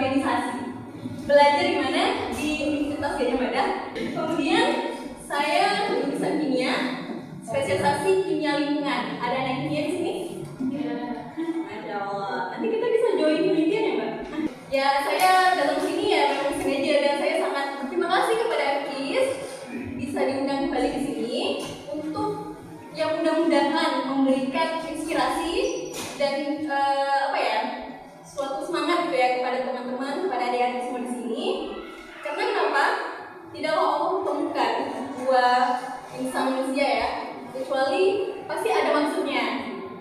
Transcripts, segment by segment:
berorganisasi. Belajar di mana? Di Universitas Gadjah Mada. Kemudian saya jurusan kimia, spesialisasi kimia lingkungan. Ada anak kimia di sini? Masya Allah. Nanti kita bisa join penelitian ya, Mbak? Ya, saya datang ke sini ya memang sengaja, dan saya sangat berterima kasih kepada FKIS bisa diundang kembali ke sini untuk yang mudah-mudahan memberikan inspirasi dan suatu semangat gitu ya kepada teman-teman, kepada adik-adik semua di sini. Karena kenapa? Tidaklah Allah temukan dua insan manusia ya, kecuali pasti ada maksudnya.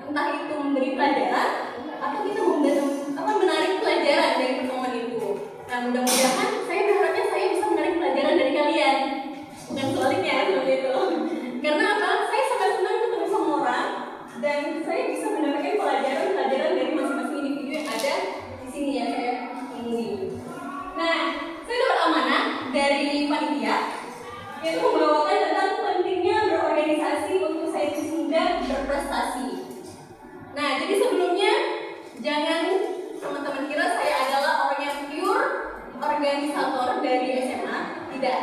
Entah itu memberi pelajaran atau kita menarik pelajaran dari pertemuan itu. Nah, mudah-mudahan saya berharapnya saya bisa menarik pelajaran dari kalian, bukan sebaliknya seperti itu. Karena apa? Saya sangat senang ketemu sama orang dan saya bisa mendapatkan pelajaran dari masing-masing individu yang ada di sini ya saya temui. Nah, saya dapat amanah dari panitia yaitu membawakan tentang pentingnya berorganisasi untuk saintis muda berprestasi. Nah, jadi sebelumnya jangan teman-teman kira saya adalah orang yang pure organisator dari SMA. Tidak.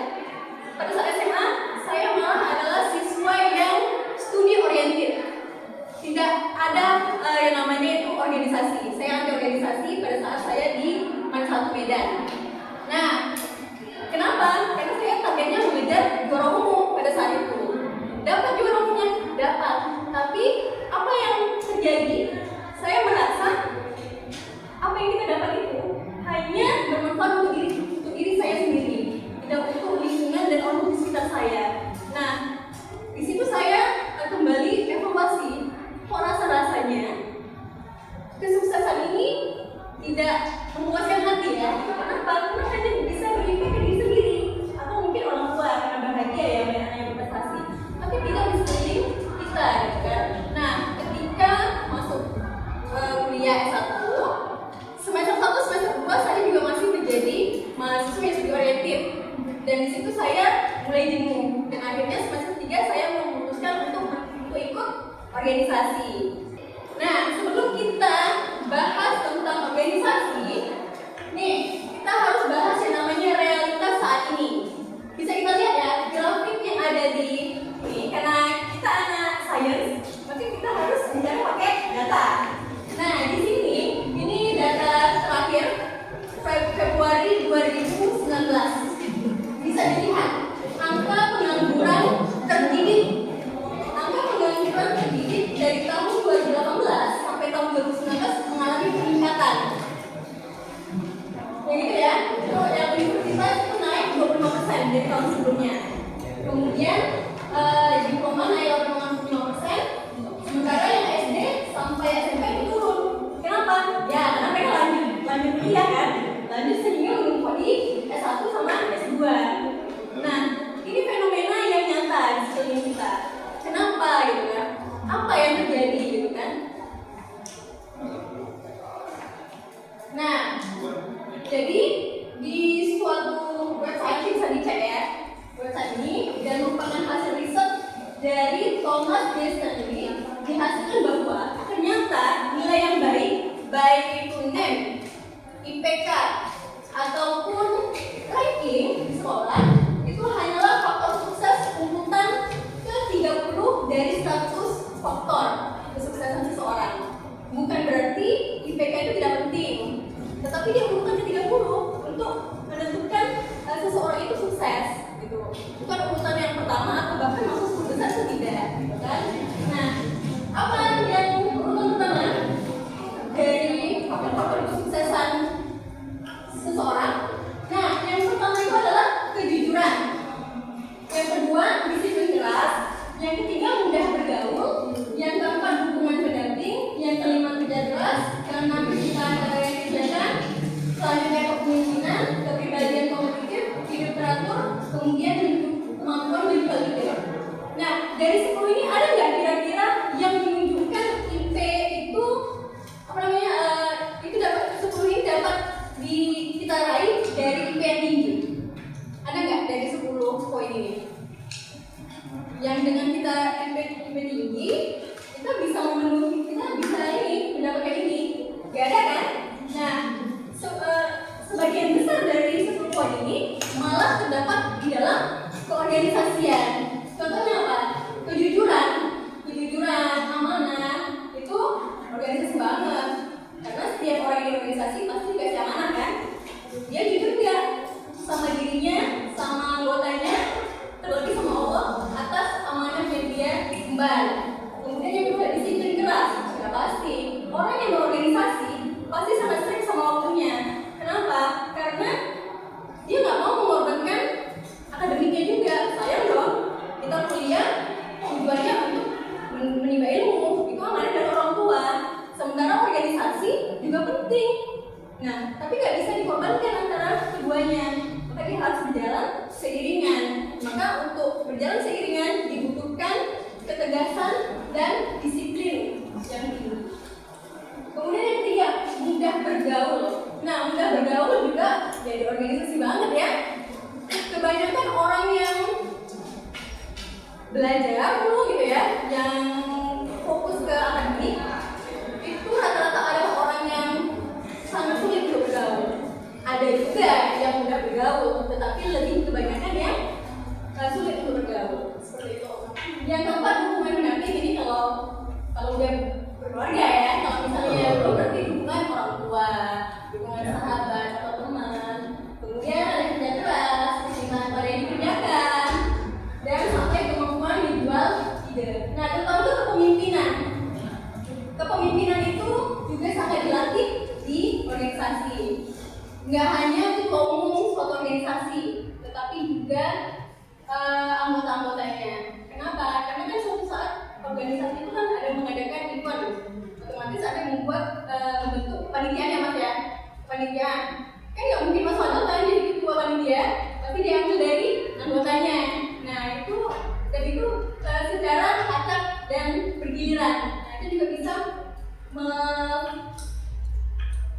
Pada saat SMA, saya malah adalah siswa yang studi oriented. Tidak ada yang namanya itu organisasi. Saya anti organisasi pada saat saya di Mansatu Medan. Nah, kenapa? Karena saya targetnya mengejar juara umum pada saat itu. Dapat juara umumnya? Dapat. Tapi apa yang terjadi? Saya merasa apa yang kita dapat itu hanya bermanfaat untuk diri saya sendiri, tidak untuk lingkungan dan orang di sekitar saya. Nah, di situ saya kembali evaluasi, kok rasanya kesuksesan ini tidak memuaskan hati ya. Kenapa? Karena hanya bisa berimpit ke diri sendiri, atau mungkin orang tua karena bahagia ya melihat anaknya berprestasi, tapi tidak di sekeliling kita, gitu kan. Nah, ketika masuk kuliah S1, semester 1, semester 2 saya juga masih menjadi mahasiswa yang studi oriented, dan di situ saya mulai jenuh, dan akhirnya semester 3 saya memutuskan untuk ikut organisasi. Nah, sebelum kita bahas tentang organisasi, nih kita harus bahas yang namanya realitas saat ini. Bisa kita lihat ya grafik yang ada di ini, karena kita anak sains, maka kita harus mencari pakai data. Nah, di sini ini data terakhir Februari 2019. Bisa dilihat angka pengangguran terdidik. Angka pengangguran terdidik dari tahun 2018 sampai tahun 2019 mengalami peningkatan. Ya gitu ya. Kalau yang universitas itu naik 25% dari tahun sebelumnya. Kemudian diploma naik 85%. Sementara yang SD sampai SMP itu turun. Kenapa? Ya, karena mereka lanjut kuliah kan. Lanjut sehingga menumpuk di S1 sama S2. Nah, ini fenomena yang nyata di sekeliling kita. Kenapa gitu kan? Apa yang terjadi gitu kan? Nah, jadi di suatu website bisa dicek ya. Website ini dan merupakan hasil riset dari Thomas D. Stanley, dihasilkan bahwa ternyata nilai yang baik itu NEM, IPK ataupun ranking di sekolah itu hanyalah faktor sukses urutan ke-30 dari 100 faktor kesuksesan seseorang. Bukan berarti IPK itu tidak penting, tetapi dia urutan ke-30 untuk menentukan seseorang itu sukses gitu. Bukan urutan yang pertama atau bahkan masuk 10 besar atau tidak gitu kan. Nah, apa yang urutan pertama dari faktor-faktor kesuksesan seseorang? Nah, yang pertama itu adalah kejujuran. Yang kedua, disiplin keras. Yang ketiga, mudah bergaul. Yang keempat, dukungan pendamping. Yang kelima, kerja keras. Yang enam, kecintaan pada yang dikerjakan. Selanjutnya, kepemimpinan, kepribadian kompetitif, hidup teratur, kemudian kemampuan berpikir. Nah, dari 10 ini ada nggak kira-kira yang menunjukkan Nah, tapi nggak bisa dikorbankan antara keduanya, maka dia harus berjalan seiringan. Maka untuk berjalan seiringan dibutuhkan ketegasan dan disiplin yang tinggi. Kemudian yang ketiga, mudah bergaul. Nah, mudah bergaul juga jadi organisasi banget ya. Kebanyakan orang yang belajar dulu gitu ya, yang fokus ke akademik, itu rata-rata adalah orang yang sangat sulit untuk bergaul. Ada juga yang mudah bergaul, tetapi lebih kebanyakan yang sulit untuk bergaul. Seperti itu. Yang keempat, hubungan pendamping. Ini kalau udah berkeluarga ya, kalau misalnya belum berarti hubungan orang tua, hubungan sahabat atau teman. Kemudian ada kerja keras, kecintaan pada yang dikerjakan, dan sampai kemampuan menjual ide. Nah, terutama itu kepemimpinan. Kepemimpinan itu juga sangat dilatih di organisasi. Nggak hanya ketua umum suatu organisasi, tetapi juga anggota-anggotanya. Kenapa? Karena kan suatu saat organisasi itu kan ada mengadakan event, otomatis ada membentuk kepanitiaan ya mas ya, kepanitiaan. Kan nggak mungkin mas Wadal kan jadi ketua panitia, tapi diambil dari anggotanya. Nah itu secara acak dan bergiliran. Nah itu juga bisa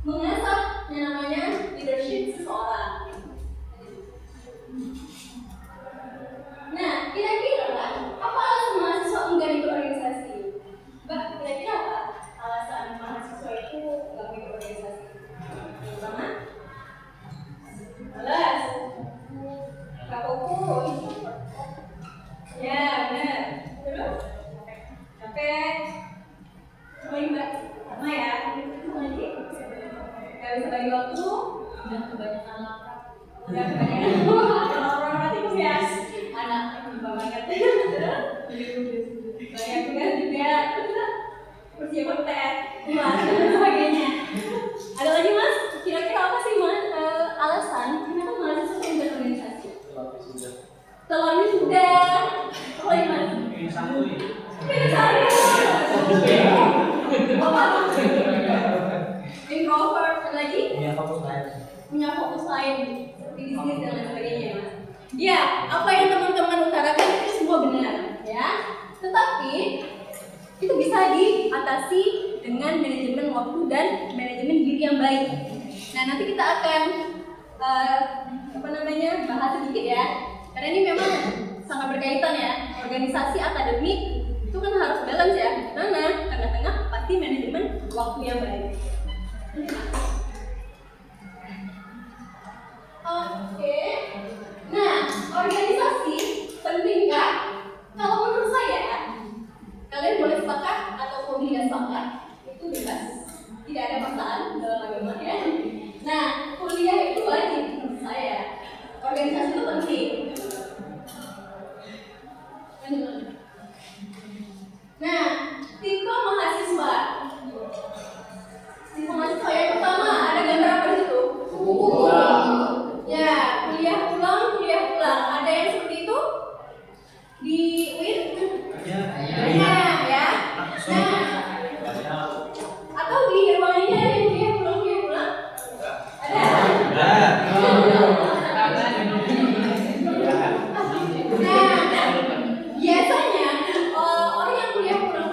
mengasah yang namanya leadership seseorang. Nah, kira-kira apa alasan mahasiswa enggan ikut organisasi? Mbak, kira-kira apa alasan mahasiswa itu enggan ikut organisasi? Yang pertama, malas, nggak fokus. Ya, benar. Terus, capek. Cobain Mbak, sama ya. Lagi, nggak bisa bagi waktu, dan kebanyakan lapar. Dan kebanyakan orang mati ya. Anak lupa banget. Banyak tugas juga, persiapan tes, dan sebagainya. Ada lagi mas? Kira-kira apa sih mas alasan kenapa mahasiswa ikut organisasi? Telurnya sudah. Apa lagi mas? Ingin santui. Introvert lagi? Punya fokus lain. Bisnis dan lain sebagainya mas. Ya, apa yang teman-teman utarakan itu semua benar, ya. Tetapi itu bisa diatasi dengan manajemen waktu dan manajemen diri yang baik. Nah, nanti kita akan bahas sedikit ya. Karena ini memang sangat berkaitan ya. Organisasi akademik itu kan harus balance ya. Karena tengah-tengah pasti manajemen waktu yang baik. Oke. Nah, organisasi penting nggak? Kalau menurut saya, kalian boleh sepakat ataupun tidak sepakat, itu bebas. Tidak ada masalah dalam agama ya. Nah, kuliah itu wajib menurut saya. Organisasi itu penting. Nah, tipe mahasiswa. Tipe mahasiswa yang pertama ada gambar apa di situ? Ya, kuliah pulang. Ada yang seperti itu? Di UIN? Banyak ya. Nah, atau di ruangan ini ada yang kuliah pulang? Ada? Nah, biasanya orang yang kuliah pulang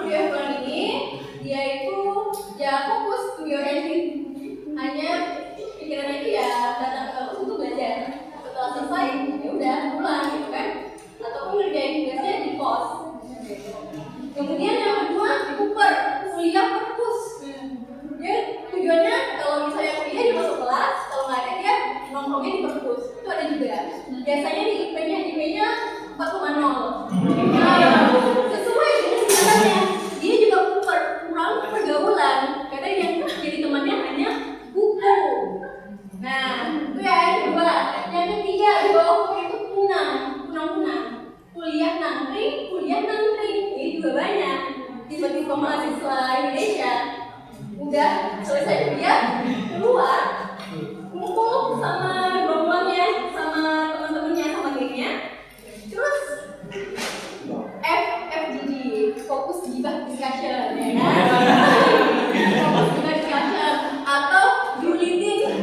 ini dia itu ya fokus to your end. Hanya pikirannya itu ya datang ke kampus untuk belajar. Setelah selesai ya udah pulang gitu kan, ataupun ngerjain tugasnya di pos. Kemudian yang kedua, kuliah perpus. Dia tujuannya kalau misalnya kuliah dia masuk kelas, kalau nggak ada dia nongkrongnya di perpus. Itu ada juga. Biasanya di IP-nya 4,0. Nah, sesuai dengan syaratnya. Dia juga kurang pergaulan. Karena yang jadi temannya hanya buku. Nah, itu ya yang kedua. Yang ketiga di bawah itu punang. Kuliah nangkring. Ini juga banyak. Tiba-tiba mahasiswa Indonesia udah selesai kuliah, keluar, kumpul sama gerombolannya, sama teman-temannya, sama gengnya. Terus FGD, fokus gibah discussion, ya kan? Fokus gibah discussion atau julitin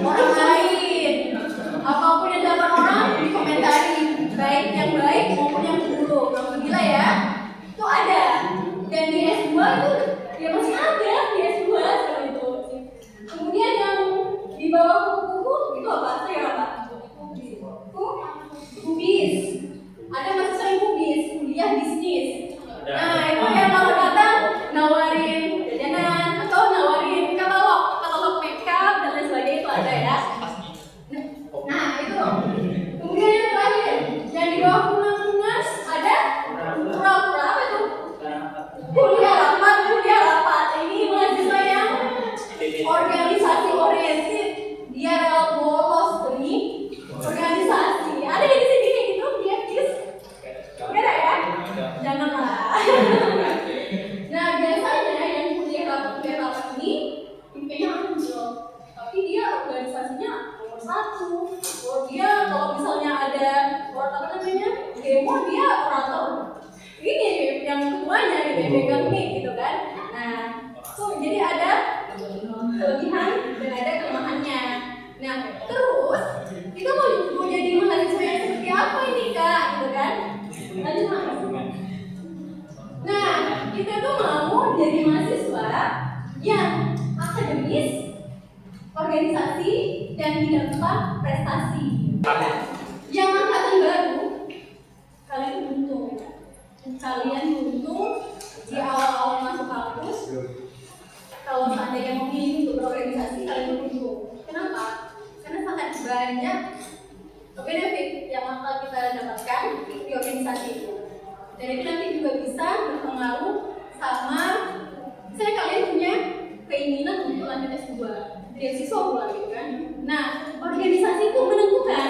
kelebihan dan ada kelemahannya. Nah, terus kita mau jadi mahasiswa yang seperti apa ini Kak? Gitu kan? Lanjut Mas. Nah, kita tuh mau jadi mahasiswa yang akademis, organisasi, dan tidak lupa prestasi. Yang angkatan baru, kalian beruntung. Kalian beruntung di awal-awal masuk kampus. Kalau seandainya mau pilih untuk berorganisasi, kalian beruntung. Kenapa? Karena sangat banyak benefit yang bakal kita dapatkan di organisasi itu. Dan itu nanti juga bisa berpengaruh sama misalnya kalian punya keinginan untuk lanjut S2, beasiswa pula gitu kan. Nah, organisasi itu menentukan.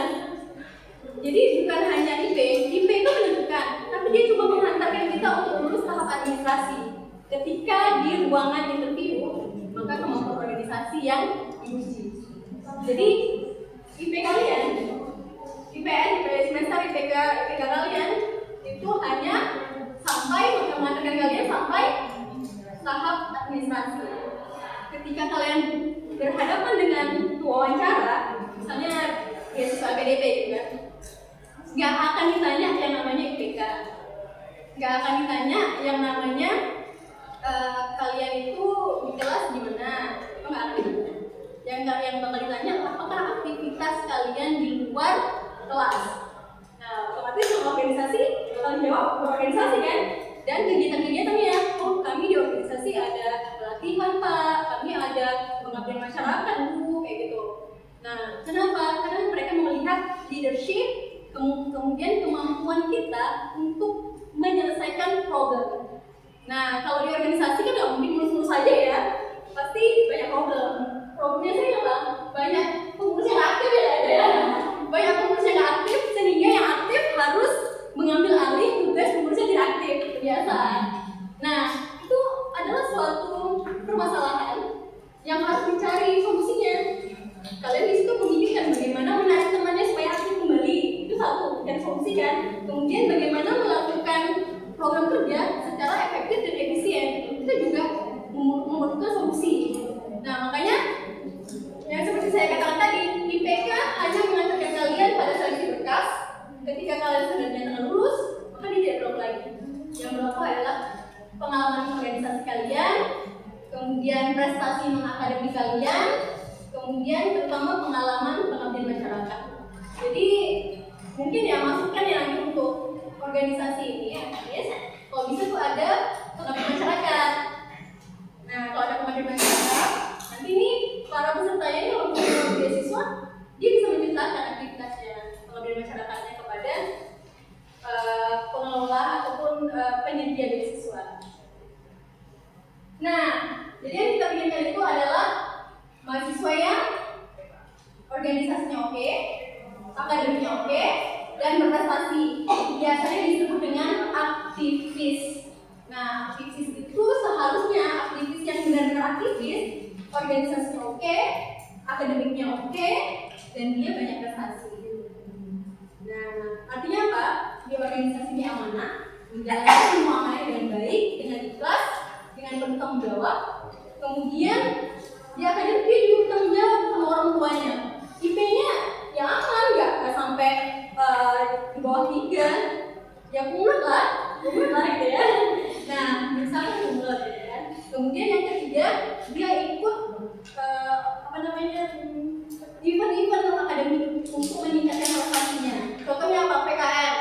Jadi bukan hanya IP itu menentukan, tapi dia juga menghantarkan kita untuk lulus tahap administrasi. Ketika di ruangan interview, maka kemampuan organisasi yang diuji. Jadi IP kalian, IPS, semester IPK kalian itu hanya sampai mengantarkan kalian sampai tahap administrasi. Ketika kalian berhadapan dengan wawancara, misalnya beasiswa PDP gitu kan, nggak akan ditanya yang namanya IPK, nggak akan ditanya yang namanya kalian itu di kelas gimana, itu nggak akan ditanya. Yang bakal ditanya apakah aktivitas kalian di luar kelas. Nah, otomatis organisasi bakal jawab organisasi kan, dan kegiatan-kegiatannya, oh kami di organisasi ada pelatihan Pak, kami ada pengabdian masyarakat Bu, kayak gitu. Nah, kenapa? Karena mereka melihat leadership, kemudian kemampuan kita untuk menyelesaikan problem. Nah, kalau di organisasi kan nggak mungkin mulus-mulus saja ya, pasti banyak problem. Problemnya sih apa? Banyak pengurus yang aktif ya. Banyak pengurus yang nggak aktif, sehingga yang aktif harus mengambil alih tugas pengurus yang tidak aktif, biasa. Nah, itu adalah suatu permasalahan yang harus dicari solusinya. Kalian di situ memikirkan bagaimana menarik temannya supaya aktif kembali, itu satu, dan solusi kan. Kemudian bagaimana melakukan program kerja secara efektif dan efisien, itu juga membutuhkan solusi. Nah, makanya yang seperti saya katakan tadi, IPK hanya mengantarkan kalian pada seleksi berkas. Ketika kalian sudah dinyatakan lulus, maka dia tidak berlaku lagi. Yang berlaku adalah pengalaman organisasi kalian, kemudian prestasi non-akademik kalian, kemudian terutama pengalaman pengabdian masyarakat. Jadi mungkin ya masukkan ya nanti untuk organisasi ini ya, yes. Kalau bisa tuh ada pengabdian masyarakat. Nah, kalau ada pengabdian masyarakat, nanti ini para pesertanya ini kalau punya beasiswa, dia bisa menceritakan aktivitasnya pengabdian masyarakatnya kepada pengelola ataupun penyedia beasiswa. Nah, jadi yang kita inginkan itu adalah mahasiswa yang organisasinya oke, akademiknya oke, dan berprestasi. Biasanya disebut dengan aktivis. Nah, aktivis itu seharusnya aktivis yang benar-benar aktivis, organisasinya oke, akademiknya oke, dan dia banyak prestasi. Nah, artinya apa? Dia organisasinya amanah, menjalankan semua amanah dengan baik, dengan ikhlas, dengan bertanggung jawab. Kemudian dia akademik dia juga bertanggung jawab sama orang tuanya. IP-nya ya aman, nggak sampai di bawah 3, ya kumlot lah gitu ya. Nah, misalnya kumlot ya kan. Kemudian yang ketiga, dia ikut event-event akademik untuk meningkatkan prestasinya. Contohnya apa? PKN.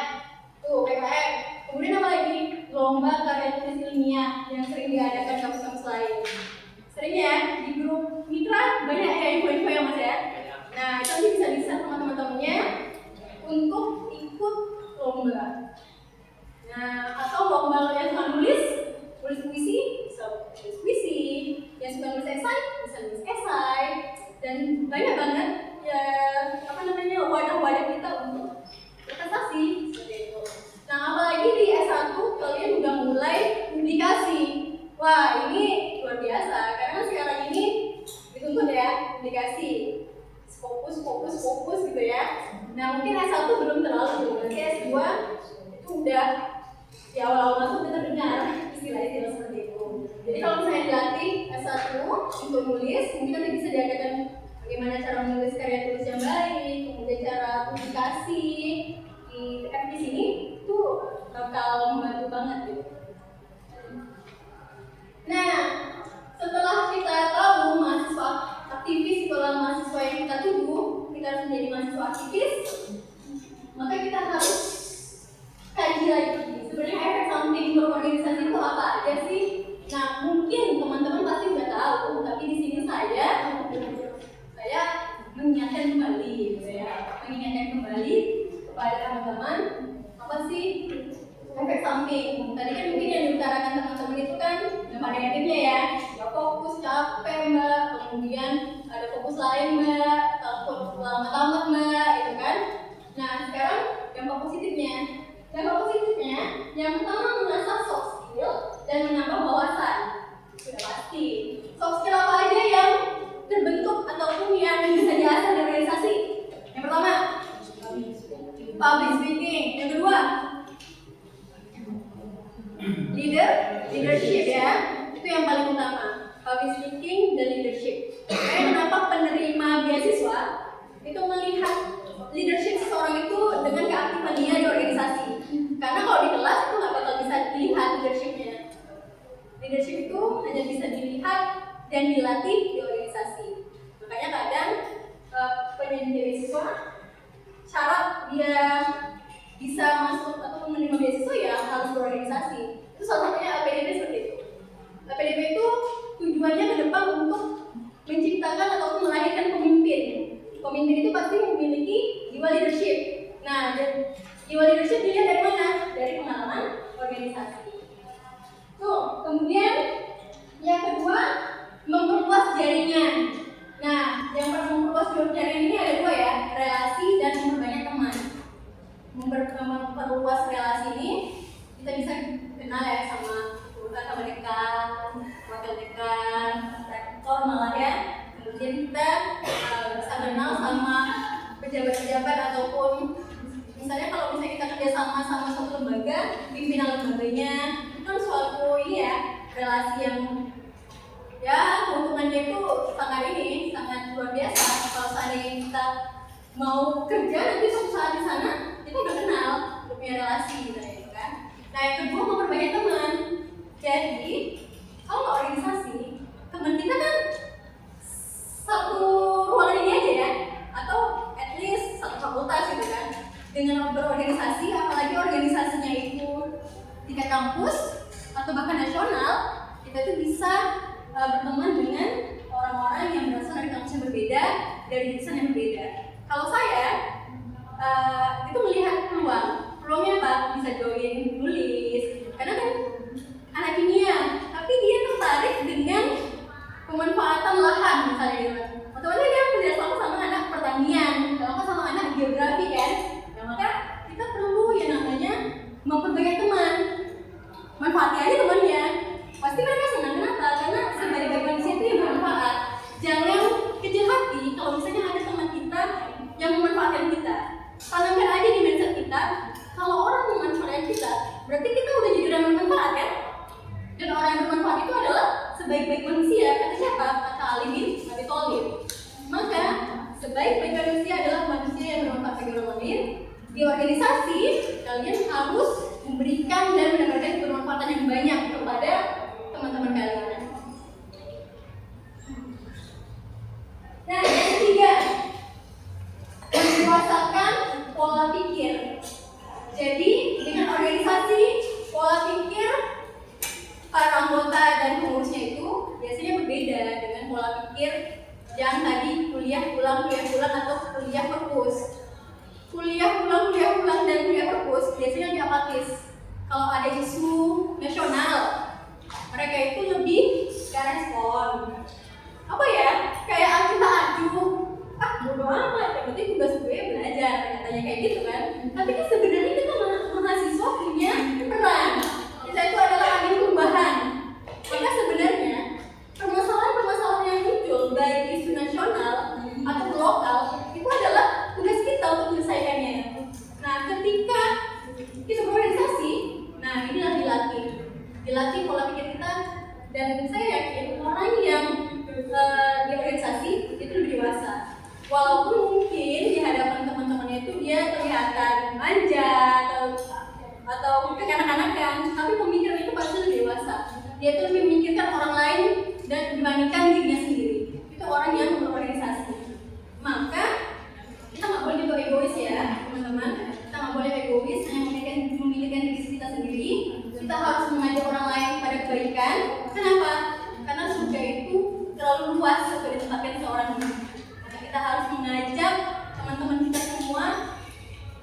Tuh, PKN. Kemudian apa lagi? Lomba karya tulis ilmiah yang sering diadakan kampus-kampus lain. Sering ya, di grup mitra banyak ya info-info ya Mas ya. Nah, itu nanti bisa di-share sama teman-temannya untuk ikut lomba. Nah, atau lomba yang suka nulis puisi, bisa nulis puisi, yang suka nulis esai, bisa nulis esai, dan banyak banget ya wadah-wadah kita untuk berprestasi seperti itu. Nah, apalagi di S1 kalian udah mulai publikasi. Wah, ini luar biasa karena sekarang ini dituntut ya publikasi. Fokus gitu ya. Nah, mungkin S1 belum terlalu, nanti S2 itu udah di awal-awal masuk kita dengar istilah-istilah seperti itu. Jadi kalau misalnya dilatih satu untuk nulis, mungkin nanti bisa diajarkan bagaimana cara menulis karya tulis yang baik, kemudian cara publikasi di sini itu bakal membantu banget gitu. Nah, setelah kita tahu mahasiswa aktivis itulah mahasiswa yang kita tuju, kita harus menjadi mahasiswa aktivis, maka kita harus kaji lagi. Sebenarnya efek samping berorganisasi itu apa aja sih? Nah, mungkin teman-teman pasti sudah tahu, tapi di sini saya mengingatkan kembali, kepada teman-teman apa sih efek samping. Tadi kan mungkin yang diutarakan teman-teman itu kan dampak negatifnya ya, fokus, capek mbak, kemudian ada fokus lain mbak, takut lama-lama mbak, gitu kan. Nah sekarang dampak positifnya yang pertama mengasah soft skill dan menambah wawasan. Sudah pasti soft skill apa aja yang terbentuk ataupun yang bisa diasah dari organisasi? Yang pertama public speaking, yang kedua leadership ya, itu yang paling utama, public speaking dan leadership. Kenapa penerima beasiswa itu melihat leadership seseorang itu dengan keaktifan dia di organisasi? Karena kalau di kelas itu nggak bakal bisa dilihat leadershipnya. Leadership itu hanya bisa dilihat dan dilatih di organisasi. Makanya kadang penyediaan beasiswa syarat dia bisa masuk atau menerima beasiswa ya harus berorganisasi. Itu salah satunya LPDP seperti itu. LPDP itu tujuannya ke depan untuk menciptakan ataupun melahirkan pemimpin. Pemimpin itu pasti memiliki jiwa leadership. Nah, jiwa leadership dilihat dari mana? Dari pengalaman organisasi. Tuh, kemudian yang kedua memperluas jaringan. Nah, yang memperluas jaringan ini ada dua ya, relasi dan memperbanyak teman. Memperluas relasi ini kita bisa kenal ya sama dekan, wakil dekan, rektor malah ya. Kemudian kita bisa kenal sama pejabat-pejabat ataupun misalnya kalau misalnya kita kerjasama sama suatu lembaga, pimpinan lembaganya itu kan suatu ini ya, relasi yang ya keuntungannya itu sangat luar biasa. Kalau seandainya kita mau kerja nanti suatu saat di sana kita udah kenal, udah punya relasi gitu kan. Nah yang kedua memperbanyak teman. Jadi kalau organisasi teman kita kan satu ruangan ini aja ya, atau at least satu fakultas gitu kan. Dengan berorganisasi, apalagi organisasinya itu tingkat kampus atau bahkan nasional, kita tuh bisa berteman dengan orang-orang yang berasal dari kampus yang berbeda, dari jurusan yang berbeda. Kalau saya itu melihat peluangnya apa? Bisa join nulis, karena kan anak kimia, tapi dia tertarik dengan pemanfaatan lahan misalnya gitu kan. Otomatis dia kerja sama anak pertanian, sama anak geografi kan. Nah maka kita perlu yang namanya memperbanyak teman. Manfaatnya aja temannya. Pasti mereka senang, kenapa? Karena sebaik-baik manusia itu yang bermanfaat. Jangan kecil hati kalau misalnya ada teman kita yang memanfaatkan kita. Tanamkan aja di mindset kita, kalau orang memanfaatkan kita, berarti kita udah jadi orang bermanfaat kan? Dan orang yang bermanfaat itu adalah sebaik-baik manusia. Kata siapa? Kata Ali bin Abi Thalib. Maka sebaik-baik manusia adalah manusia yang bermanfaat bagi orang lain. Di organisasi kalian harus memberikan dan mendapatkan bermanfaatan yang banyak kepada teman-teman kalian. Nah, yang ketiga, mendewasakan pola pikir. Jadi dengan organisasi, pola pikir para anggota dan pengurusnya itu biasanya berbeda dengan pola pikir yang tadi kuliah ulang atau kuliah perpus. Kuliah ulang dan kuliah perpus biasanya lebih apatis. Kalau ada isu nasional, mereka itu lebih gak respon. Apa ya? Kayak kita aduh, bodo amat, yang penting tugas gue belajar, katanya kayak gitu kan. Tapi kan sebenarnya kita mahasiswa punya peran. Kita itu adalah angin perubahan. Maka sebenarnya permasalahan-permasalahan yang muncul baik isu nasional atau lokal itu adalah tugas kita untuk menyelesaikannya. Nah, ketika kita berorganisasi, nah inilah dilatih pola pikir kita. Dan saya yakin orang yang Walaupun mungkin di hadapan teman-temannya itu dia kelihatan manja atau kekanak-kanakan, tapi pemikirannya itu pasti lebih dewasa. Dia tuh lebih memikirkan orang lain dan dibandingkan dirinya sendiri. Itu orang yang berorganisasi. Maka kita nggak boleh juga egois ya, teman-teman. Kita nggak boleh egois hanya memikirkan diri kita sendiri. Kita harus mengajak orang lain pada kebaikan. Kenapa? Karena surga itu terlalu luas untuk ditempatkan seorang diri. Maka kita harus mengajak teman-teman kita semua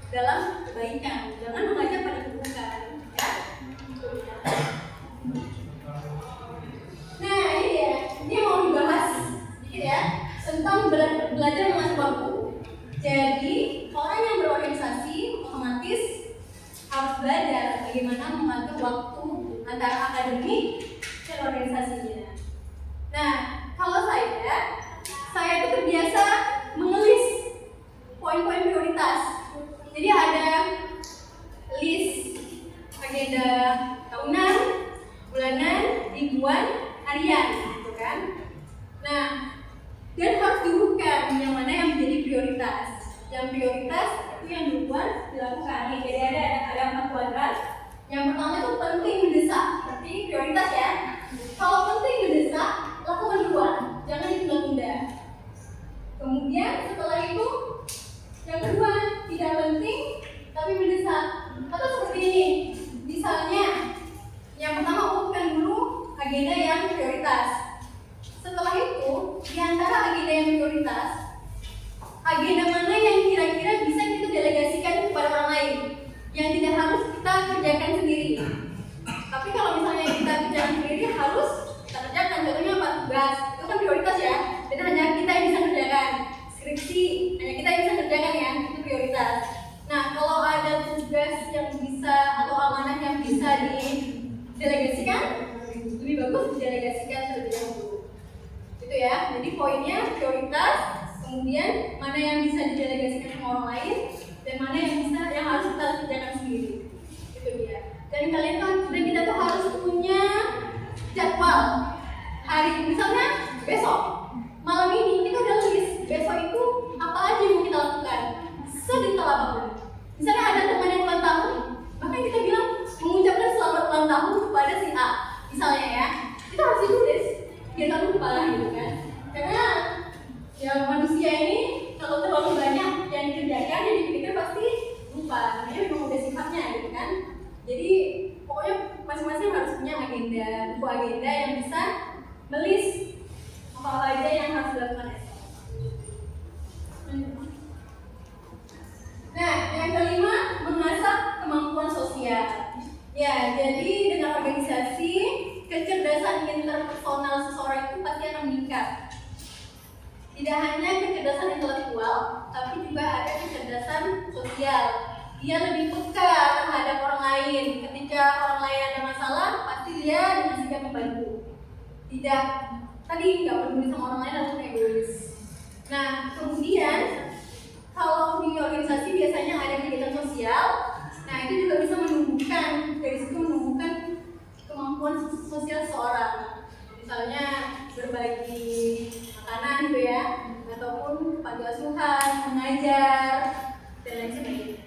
dalam kebaikan. Jangan mengajak pada keburukan. Ya. Nah ini ya, ini mau dibahas sedikit ya tentang belajar mengatur waktu. Jadi orang yang berorganisasi otomatis harus belajar bagaimana mengatur waktu antara akademik dan organisasinya. Nah kalau saya itu terbiasa menulis poin-poin prioritas. Jadi ada list agenda tahunan, bulanan, mingguan, harian, gitu kan? Nah, dan harus diurutkan yang mana yang menjadi prioritas. Yang prioritas itu yang duluan dilakukan. Nih, jadi ada 4 kuadran. Yang pertama itu penting mendesak, berarti prioritas ya. Kalau penting mendesak, lakukan duluan, jangan ditunda-tunda. Kemudian setelah itu yang kedua tidak penting tapi mendesak. Atau seperti ini, misalnya yang pertama urutkan dulu agenda yang prioritas. Setelah itu, di antara agenda yang prioritas, agenda mana yang kira-kira bisa kita delegasikan kepada orang lain, yang tidak harus kita kerjakan sendiri. Tapi kalau misalnya kita kerjakan sendiri harus kita kerjakan. Contohnya apa? Tugas, itu kan prioritas ya. Dan hanya kita yang bisa kerjakan. Skripsi, hanya kita yang bisa kerjakan ya, itu prioritas. Nah, kalau ada tugas yang bisa atau amanah yang bisa didelegasikan, lebih bagus didelegasikan terlebih dahulu. Itu ya. Jadi poinnya prioritas, kemudian mana yang bisa didelegasikan sama orang lain dan mana yang harus kita kerjakan sendiri. Itu dia. Dan kita tuh harus punya jadwal hari, misalnya besok malam ini kita udah list besok itu apa aja yang mau kita lakukan sedetail apapun. Misalnya ada teman yang ulang tahun, bahkan kita bilang mengucapkan selamat ulang tahun kepada si A, misalnya ya, kita harus ditulis biar tak lupa gitu kan. Karena ya manusia ini kalau terlalu banyak yang dikerjakan, yang dipikirkan pasti lupa. Namanya memang udah sifatnya gitu kan. Jadi pokoknya masing-masing harus punya agenda, buku agenda yang bisa melis apa aja yang harus dilakukan esok. Nah, yang kelima, mengasah kemampuan sosial. Ya, jadi dengan organisasi, kecerdasan interpersonal seseorang itu pasti akan meningkat. Tidak hanya kecerdasan intelektual, tapi juga ada kecerdasan sosial. Dia lebih peka terhadap orang lain. Ketika orang lain ada masalah, pasti dia dengan sigap membantu. Tidak, tadi nggak peduli sama orang lain ataupun egois. Nah, kemudian kalau di organisasi biasanya ada kegiatan sosial. Nah, itu juga bisa menumbuhkan, dari situ menumbuhkan kemampuan sosial seseorang. Misalnya berbagi makanan gitu ya, ataupun panti asuhan, mengajar, dan lain sebagainya.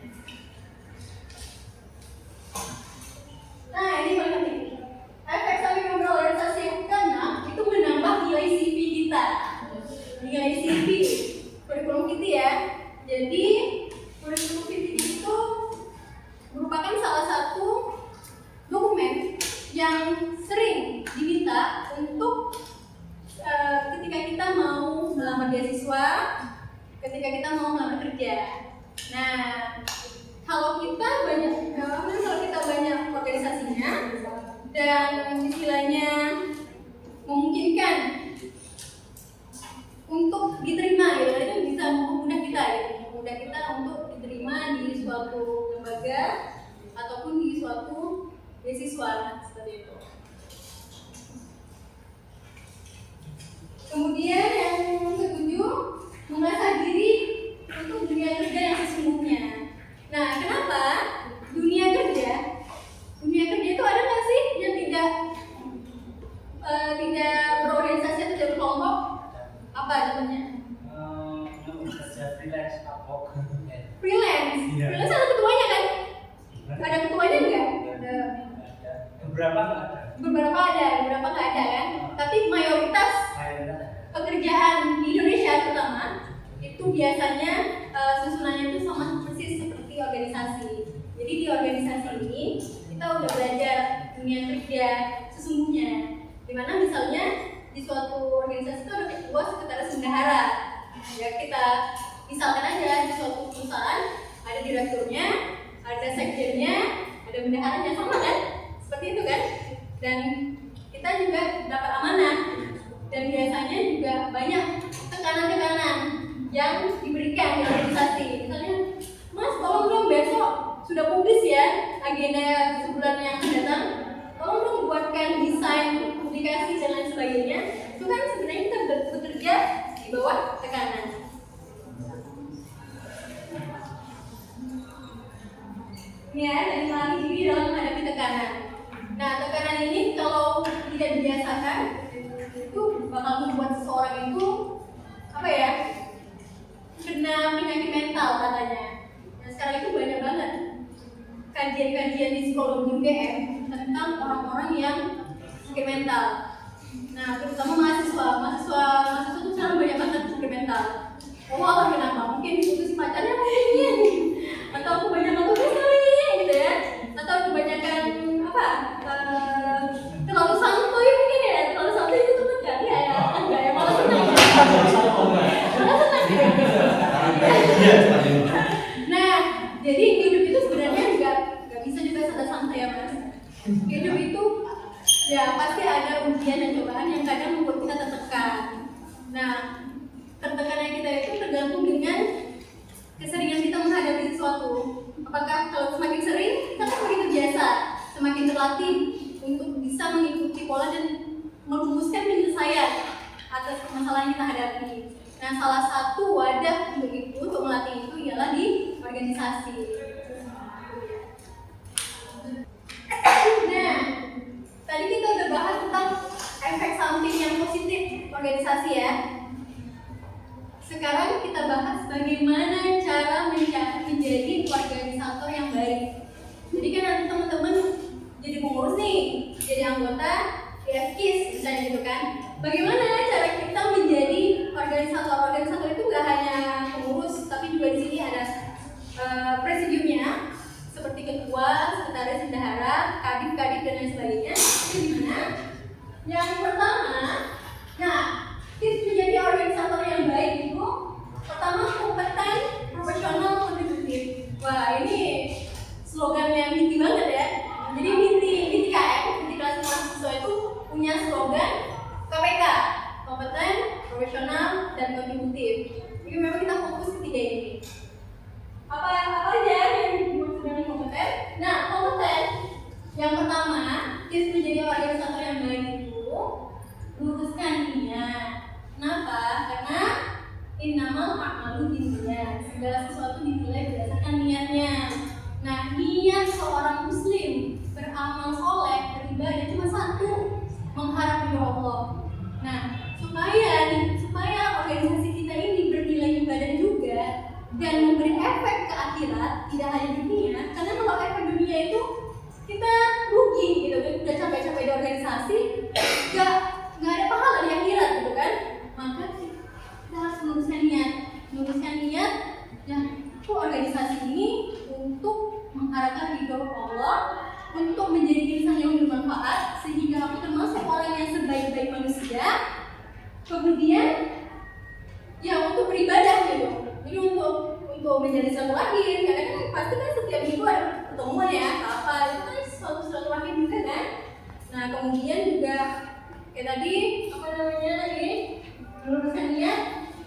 Nah, ini paling penting. Efek samping berorganisasi yang keenam itu menambah nilai CV kita. Nilai CV, kurikulum kita ya. Jadi kurikulum CV itu merupakan salah satu dokumen yang sering diminta untuk ketika kita mau melamar beasiswa, ketika kita mau melamar kerja. Nah, kalau kita banyak organisasinya dan istilahnya memungkinkan untuk diterima gitu, itu bisa mempermudah kita gitu, mempermudah kita untuk diterima di suatu lembaga ataupun di suatu beasiswa seperti itu. Kemudian yang ketujuh, mengasah diri untuk dunia kerja yang sesungguhnya. Nah, kenapa dunia kerja itu ada nggak sih yang tidak berorganisasi atau tidak berkelompok? Apa contohnya? freelance atau Freelance? Iya. Freelance ada ketuanya kan? Ada ketuanya enggak? Ada. ada beberapa nggak ada. Beberapa ada, beberapa nggak ada kan? Tapi mayoritas pekerjaan di Indonesia terutama itu biasanya susunannya itu sama persis seperti organisasi. Jadi di organisasi ini kita udah belajar dunia kerja sesungguhnya. Dimana misalnya di suatu organisasi itu ada ketua, sekretaris bendahara. Ya kita misalkan aja di suatu perusahaan ada direkturnya, ada sekjennya, ada bendaharanya, sama kan? Seperti itu kan? Dan kita juga dapat amanah. Dan biasanya juga banyak tekanan-tekanan yang diberikan di organisasi. Misalnya, Mas, tolong dong besok sudah publis ya agenda sebulan yang akan datang. Tolong dong buatkan desain publikasi dan lain sebagainya. Itu kan sebenarnya kita bekerja di bawah tekanan. Ini ya, dari melatih diri dalam menghadapi tekanan. Nah, tekanan ini kalau tidak dibiasakan itu bakal membuat seseorang itu apa ya, kena penyakit mental katanya. Nah, sekarang itu banyak banget kajian-kajian di psikologi UGM tentang orang-orang yang sakit mental. Nah, terutama mahasiswa itu sekarang banyak banget sakit mental. Oh, Allah, kenapa? Mungkin diputusin pacarnya mungkin, atau kebanyakan tugas kali gitu ya, atau kebanyakan apa? Terlalu santuy mungkin ya, terlalu santuy itu tuh enggak ya, malah senang. Nah, jadi hidup itu sebenarnya nggak bisa juga santai-santai ya Mas. Hidup itu ya pasti ada ujian dan cobaan yang kadang membuat kita tertekan. Nah, tertekannya kita itu tergantung dengan keseringan kita menghadapi sesuatu. Apakah kalau semakin sering, kita semakin terbiasa, semakin terlatih untuk bisa mengikuti pola dan merumuskan penyelesaian atas permasalahan yang kita hadapi. Nah, salah satu wadah untuk itu, untuk melatih itu ialah di organisasi. Nah, tadi kita udah bahas tentang efek samping yang positif organisasi ya. Sekarang kita bahas bagaimana cara menjadi organisator yang baik. Jadi kan nanti teman-teman jadi pengurus nih, jadi anggota IFKIS misalnya gitu kan. Bagaimana cara kita menjadi organisator? Organisator itu nggak hanya pengurus, tapi juga di sini ada presidiumnya, seperti ketua, sekretaris bendahara, kadif dan lain sebagainya. Itu gimana? Yang pertama, nah, tips menjadi organisator yang baik itu pertama kompeten, profesional, kontributif. Wah, ini slogan yang inti banget ya. Jadi inti KM, inti kelas mahasiswa itu punya slogan KPK, kompeten, profesional, dan kontributif. Jadi memang kita fokus ketiga ini. Apa aja yang dimaksud dengan kompeten? Nah, kompeten yang pertama, tips menjadi organisator yang baik itu luruskan niat. Kenapa? Karena innamal a'malu binniyat. Segala sesuatu dinilai berdasarkan niatnya. Nah, niat seorang muslim beramal soleh, beribadah cuma satu, mengharap ridho Allah. Nah, supaya organisasi kita ini bernilai ibadah juga dan memberi efek ke akhirat, tidak hanya dunia. Karena kalau efek dunia itu kita rugi gitu kan, udah capek-capek di organisasi, nggak ada pahala di akhirat gitu kan. Maka kita harus meluruskan niat dan organisasi ini untuk mengharapkan ridho Allah, untuk menjadi insan yang bermanfaat sehingga aku termasuk orang yang sebaik-baik manusia. Kemudian ya untuk beribadah gitu. Jadi untuk menjadi silaturahim, karena kan pasti kan setiap minggu ada pertemuan ya, apa itu kan suatu silaturahim juga kan. Nah, kemudian juga kayak tadi apa namanya lagi, meluruskan niat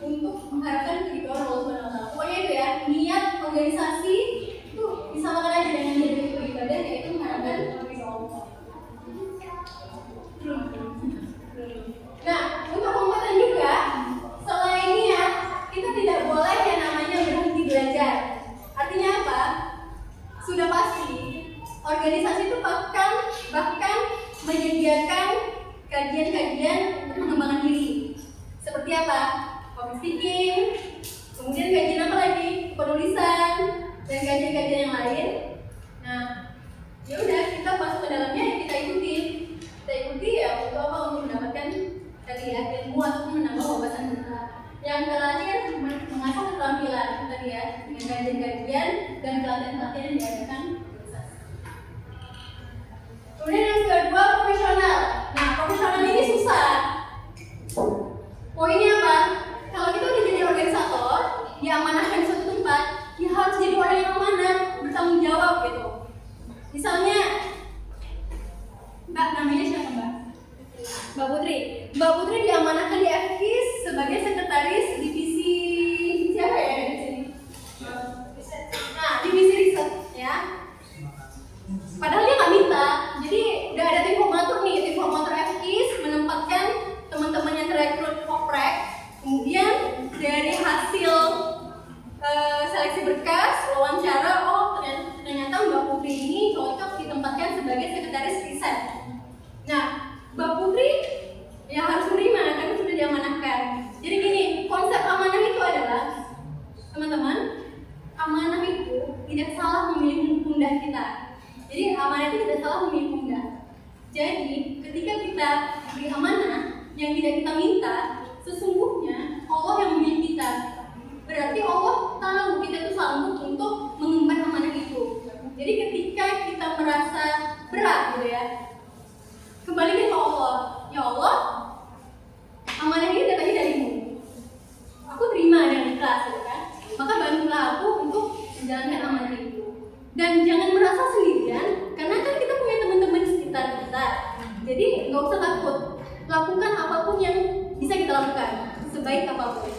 untuk mengharapkan ridho Allah Subhanahu wa taala. Pokoknya itu ya, niat organisasi itu disamakan aja dengan niat beribadah, yaitu mengharapkan ridho Allah. Nah, untuk kompeten juga selain niat, kita tidak boleh yang namanya berhenti belajar. Artinya apa? Sudah pasti organisasi itu bahkan menyediakan kajian-kajian untuk pengembangan diri. Seperti apa? Public speaking, kemudian kajian apa kajian-kajian yang lain. Nah, ya udah kita masuk ke dalamnya, kita ikuti ya untuk apa, untuk mendapatkan tadi ya ilmu atau menambah wawasan kita. Yang terakhir mengasah keterampilan tadi ya, dengan kajian-kajian dan pelatihan-pelatihan yang diadakan organisasi. Kemudian yang kedua, profesional. Nah, profesional ini susah. Poinnya apa? Kalau kita udah jadi organisator, diamanahkan di suatu tempat, ya harus jadi orang yang amanah, bertanggung jawab gitu. Misalnya, Mbak, namanya siapa Mbak? Mbak Putri. Mbak Putri diamanahkan di FKIS sebagai sekretaris divisi siapa ya di sini? Nah, divisi riset ya. Padahal dia nggak minta. Jadi udah ada tim formatur nih, tim formatur FKIS menempatkan teman-teman yang terekrut Koprek. Kemudian dari hasil seleksi berkas, wawancara, oh ternyata Mbak Putri ini cocok ditempatkan sebagai sekretaris riset. Nah, Mbak Putri ya harus menerima karena sudah diamanahkan. Jadi gini, konsep amanah itu adalah, teman-teman, amanah itu tidak salah memilih pundak kita. Jadi amanah itu tidak salah memilih pundak. Jadi ketika kita beri amanah yang tidak kita minta, sesungguhnya Allah yang memilih kita. Berarti Allah tahu kita itu sanggup untuk mengemban amanah itu. Jadi ketika kita merasa berat gitu ya, kembalikan ke Allah. Ya Allah, amanah ini datangnya darimu. Aku terima dengan ikhlas, gitu kan? Maka bantulah aku untuk menjalankan amanah itu. Dan jangan merasa sendirian, karena kan kita punya teman-teman di sekitar kita. Jadi nggak usah takut. Lakukan apapun yang bisa kita lakukan, sebaik apapun.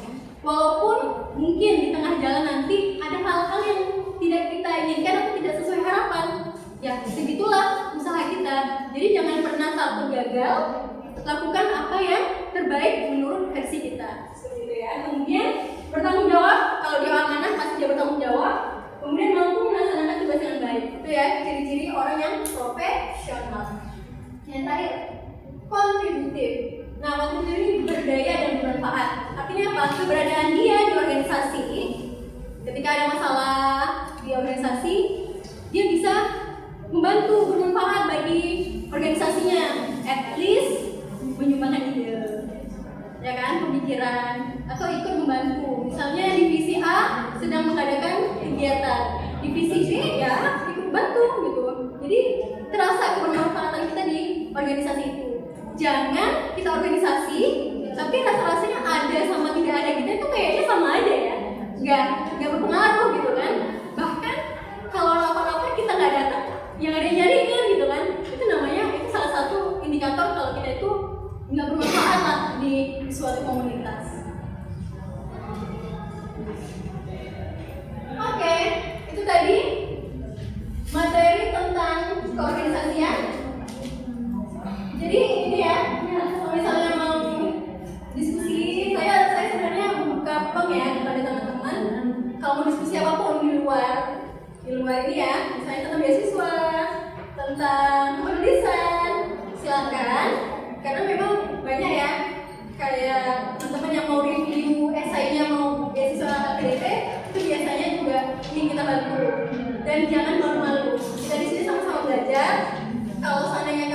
Walaupun mungkin di tengah jalan nanti ada hal-hal yang tidak kita inginkan atau tidak sesuai harapan, ya segitulah usaha kita. Jadi jangan pernah takut gagal, lakukan apa yang terbaik menurut versi kita. Seperti itu ya. Kemudian bertanggung jawab, kalau dia amanah pasti dia bertanggung jawab. Kemudian mampu melaksanakan tugas dengan baik. Itu ya ciri-ciri orang yang profesional. Yang terakhir, kontributif. Nah, kontributif ini berdaya dan bermanfaat. Artinya apa? Keberadaan dia di organisasi, ketika ada masalah di organisasi, dia bisa membantu, bermanfaat bagi organisasinya. At least menyumbangkan ide, ya kan, pemikiran, atau ikut membantu. Misalnya divisi A sedang mengadakan kegiatan, divisi B ya ikut bantu gitu. Jadi terasa kebermanfaatan kita di organisasi itu. Jangan kita organisasi, tapi rasa-rasanya ada sama tidak ada kita itu kayaknya sama aja ya, nggak berpengaruh gitu kan. Bahkan kalau rapat-rapat kita nggak datang, yang ada jaringan gitu kan. Itu namanya, itu salah satu indikator kalau kita itu nggak bermanfaat lah di suatu komunitas. Oke, itu tadi materi tentang keorganisasian. Jadi ini ya, kalau misalnya mau diskusi, saya sebenarnya membuka peluang ya kepada teman-teman. Kalau mau diskusi apapun di luar ini ya, misalnya tentang beasiswa, tentang penulisan, silakan. Karena memang banyak ya, kayak teman-teman yang mau review esainya mau beasiswa LPDP, itu biasanya juga ingin kita bantu. Dan jangan malu-malu, kita di sini sama-sama belajar. Kalau seandainya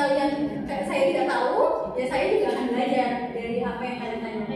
saya tidak tahu, ya saya juga akan belajar dari apa yang kalian tanya.